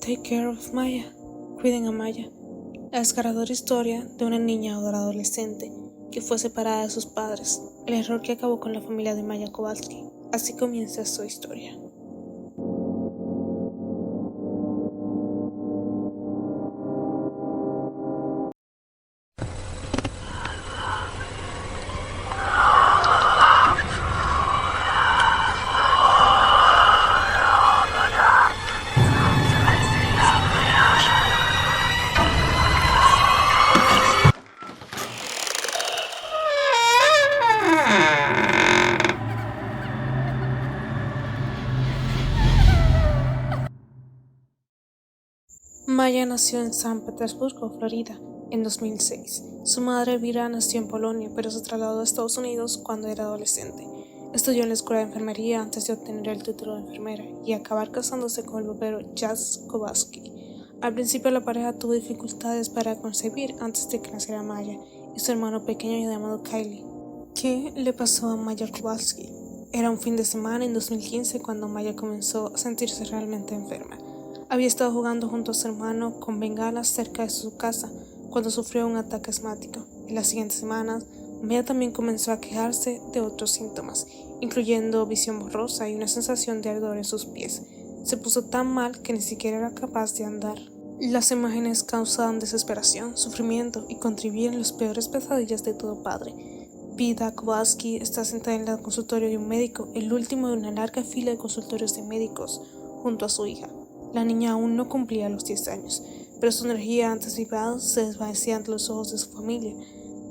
Take Care of Maya, Cuiden a Maya, la desgarradora historia de una niña o adolescente que fue separada de sus padres, el error que acabó con la familia de Maya Kowalski. Así comienza su historia. Maya nació en San Petersburgo, Florida, en 2006. Su madre, Elvira, nació en Polonia, pero se trasladó a Estados Unidos cuando era adolescente. Estudió en la escuela de enfermería antes de obtener el título de enfermera y acabar casándose con el bombero Jas Kowalski. Al principio la pareja tuvo dificultades para concebir antes de que naciera Maya y su hermano pequeño llamado Kylie. ¿Qué le pasó a Maya Kowalski? Era un fin de semana en 2015 cuando Maya comenzó a sentirse realmente enferma. Había estado jugando junto a su hermano con bengalas cerca de su casa cuando sufrió un ataque asmático. En las siguientes semanas, Maya también comenzó a quejarse de otros síntomas, incluyendo visión borrosa y una sensación de ardor en sus pies. Se puso tan mal que ni siquiera era capaz de andar. Las imágenes causaban desesperación, sufrimiento y contribuían las peores pesadillas de todo padre. Vida Kowalski está sentada en el consultorio de un médico, el último de una larga fila de consultorios de médicos, junto a su hija. La niña aún no cumplía los 10 años, pero su energía antes viva se desvanecía ante los ojos de su familia.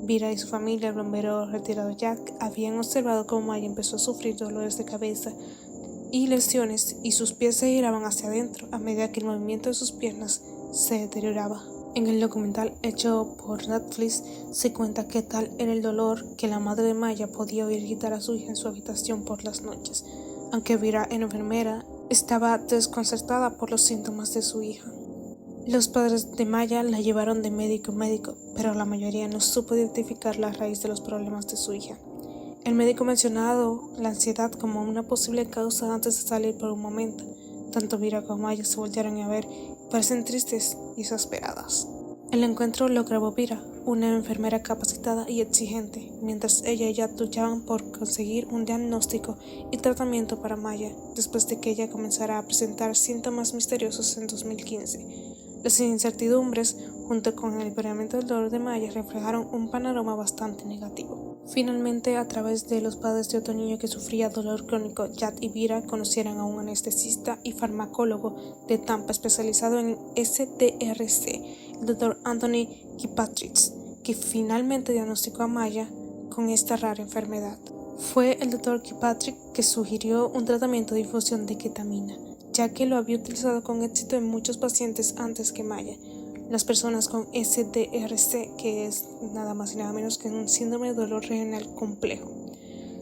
Vira y su familia, el bombero retirado Jack, habían observado cómo Maya empezó a sufrir dolores de cabeza y lesiones y sus pies se giraban hacia adentro a medida que el movimiento de sus piernas se deterioraba. En el documental hecho por Netflix se cuenta que tal era el dolor que la madre de Maya podía oír gritar a su hija en su habitación por las noches. Aunque Vira era enfermera, estaba desconcertada por los síntomas de su hija. Los padres de Maya la llevaron de médico en médico, pero la mayoría no supo identificar la raíz de los problemas de su hija. El médico mencionado la ansiedad como una posible causa antes de salir por un momento. Tanto Vira como Maya se voltearon a ver y parecen tristes y desesperadas. El encuentro lo grabó Vira, una enfermera capacitada y exigente, mientras ella y Jack luchaban por conseguir un diagnóstico y tratamiento para Maya, después de que ella comenzara a presentar síntomas misteriosos en 2015. Las incertidumbres, junto con el empeoramiento del dolor de Maya, reflejaron un panorama bastante negativo. Finalmente, a través de los padres de otro niño que sufría dolor crónico, Jack y Vira conocieron a un anestesista y farmacólogo de Tampa especializado en SDRC, el Dr. Anthony Kirkpatrick, que finalmente diagnosticó a Maya con esta rara enfermedad. Fue el Dr. Kirkpatrick que sugirió un tratamiento de infusión de ketamina, ya que lo había utilizado con éxito en muchos pacientes antes que Maya. Las personas con SDRC, que es nada más y nada menos que un síndrome de dolor renal complejo,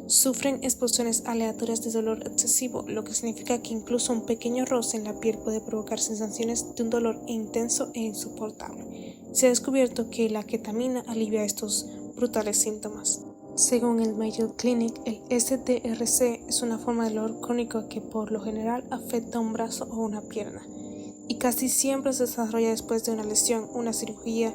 sufren explosiones aleatorias de dolor excesivo, lo que significa que incluso un pequeño roce en la piel puede provocar sensaciones de un dolor intenso e insoportable. Se ha descubierto que la ketamina alivia estos brutales síntomas. Según el Mayo Clinic, el SDRC es una forma de dolor crónico que por lo general afecta a un brazo o una pierna, y casi siempre se desarrolla después de una lesión, una cirugía,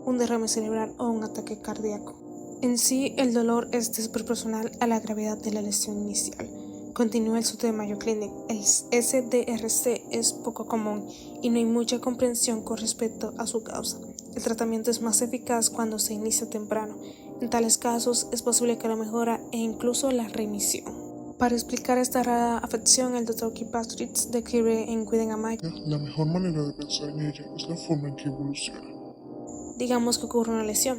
un derrame cerebral o un ataque cardíaco. En sí, el dolor es desproporcional a la gravedad de la lesión inicial. Continúa el estudio de Mayo Clinic. El SDRC es poco común y no hay mucha comprensión con respecto a su causa. El tratamiento es más eficaz cuando se inicia temprano. En tales casos es posible que la mejora e incluso la remisión. Para explicar esta rara afección, el Dr. Kirkpatrick describe en Cuiden a Maya: la mejor manera de pensar en ella es la forma en que evoluciona. Digamos que ocurre una lesión.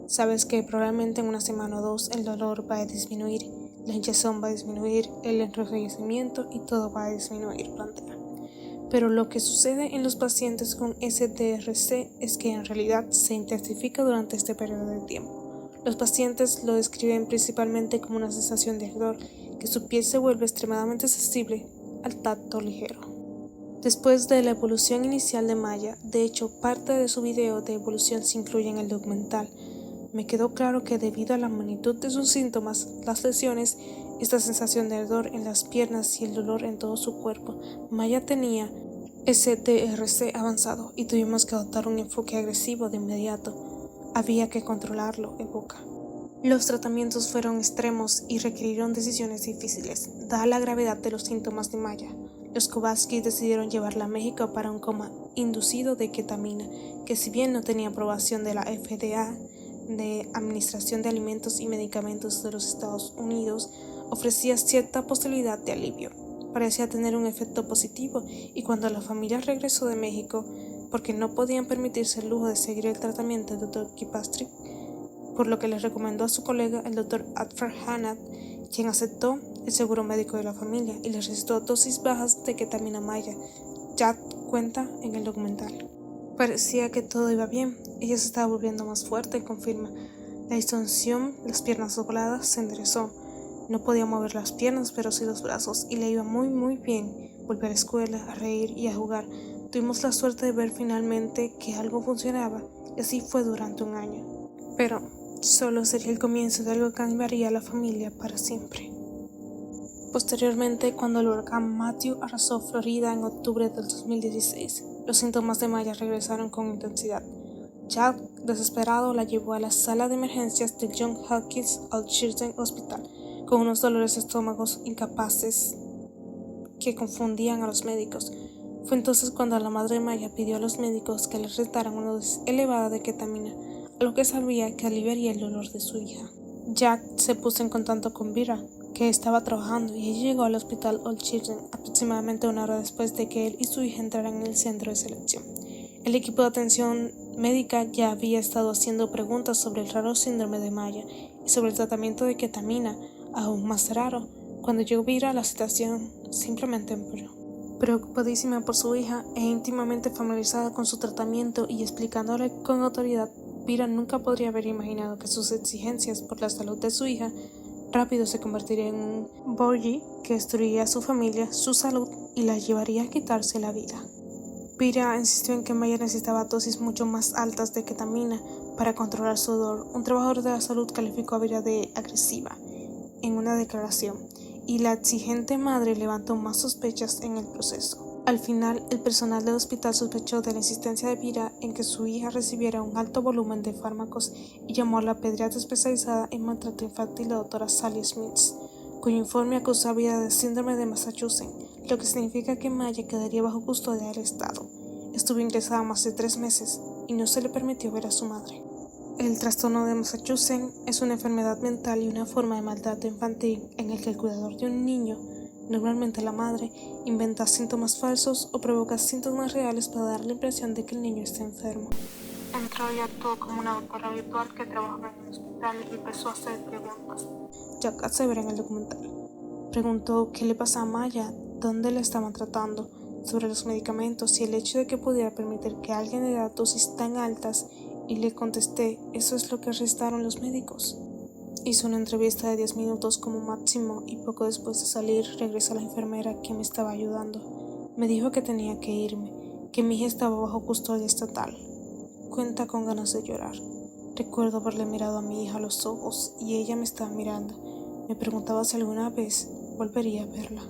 Sabes que probablemente en una semana o dos el dolor va a disminuir, la hinchazón va a disminuir, el enrojecimiento y todo va a disminuir, plantea. Pero lo que sucede en los pacientes con SDRC es que en realidad se intensifica durante este periodo de tiempo. Los pacientes lo describen principalmente como una sensación de ardor, que su piel se vuelve extremadamente sensible al tacto ligero. Después de la evolución inicial de Maya, de hecho parte de su video de evolución se incluye en el documental, me quedó claro que debido a la magnitud de sus síntomas, las lesiones, esta sensación de ardor en las piernas y el dolor en todo su cuerpo, Maya tenía STRC avanzado y tuvimos que adoptar un enfoque agresivo de inmediato. Había que controlarlo, evoca. Los tratamientos fueron extremos y requirieron decisiones difíciles, dada la gravedad de los síntomas de Maya. Los Kowalski decidieron llevarla a México para un coma inducido de ketamina, que si bien no tenía aprobación de la FDA, de Administración de Alimentos y Medicamentos de los Estados Unidos, ofrecía cierta posibilidad de alivio. Parecía tener un efecto positivo y cuando la familia regresó de México, porque no podían permitirse el lujo de seguir el tratamiento del Dr. Kilpatrick, por lo que les recomendó a su colega, el Dr. Adfer Hanad, quien aceptó el seguro médico de la familia y les recetó dosis bajas de ketamina maya. Jack cuenta en el documental. Parecía que todo iba bien, ella se estaba volviendo más fuerte, confirma. La distorsión, las piernas dobladas, se enderezó. No podía mover las piernas, pero sí los brazos, y le iba muy bien. Volvió a la escuela, a reír y a jugar. Tuvimos la suerte de ver finalmente que algo funcionaba, y así fue durante un año. Pero solo sería el comienzo de algo que cambiaría a la familia para siempre. Posteriormente, cuando el huracán Matthew arrasó Florida en octubre del 2016, los síntomas de Maya regresaron con intensidad. Jack, desesperado, la llevó a la sala de emergencias del Johns Hopkins Children's Hospital, con unos dolores de estómago incapaces que confundían a los médicos. Fue entonces cuando la madre de Maya pidió a los médicos que le recetaran una dosis elevada de ketamina, a lo que sabía que aliviaría el dolor de su hija. Jack se puso en contacto con Vera, que estaba trabajando, y ella llegó al hospital All Children aproximadamente una hora después de que él y su hija entraran en el centro de selección. El equipo de atención médica ya había estado haciendo preguntas sobre el raro síndrome de Maya y sobre el tratamiento de ketamina, aún más raro. Cuando llegó Vera, la situación simplemente empeoró. Preocupadísima por su hija e íntimamente familiarizada con su tratamiento y explicándole con autoridad, Vera nunca podría haber imaginado que sus exigencias por la salud de su hija rápido se convertiría en un bogey que destruiría a su familia, su salud y la llevaría a quitarse la vida. Vera insistió en que Maya necesitaba dosis mucho más altas de ketamina para controlar su dolor. Un trabajador de la salud calificó a Vera de agresiva en una declaración, y la exigente madre levantó más sospechas en el proceso. Al final, el personal del hospital sospechó de la insistencia de Vera en que su hija recibiera un alto volumen de fármacos y llamó a la pediatra especializada en maltrato infantil, la doctora Sally Smith, cuyo informe acusaba a Vera de síndrome de Massachusetts, lo que significa que Maya quedaría bajo custodia del Estado. Estuvo ingresada más de 3 meses y no se le permitió ver a su madre. El trastorno de Massachusetts es una enfermedad mental y una forma de maltrato infantil en el que el cuidador de un niño, normalmente la madre, inventa síntomas falsos o provoca síntomas reales para dar la impresión de que el niño está enfermo. Entró y actuó como una doctora habitual que trabajaba en el hospital y empezó a hacer preguntas. Jack asevera en el documental. Preguntó qué le pasa a Maya, dónde la estaban tratando, sobre los medicamentos y el hecho de que pudiera permitir que alguien le diera dosis tan altas, y le contesté, eso es lo que recetaron los médicos. Hizo una entrevista de 10 minutos como máximo y poco después de salir regresa la enfermera que me estaba ayudando. Me dijo que tenía que irme, que mi hija estaba bajo custodia estatal. Cuenta con ganas de llorar. Recuerdo haberle mirado a mi hija a los ojos y ella me estaba mirando. Me preguntaba si alguna vez volvería a verla.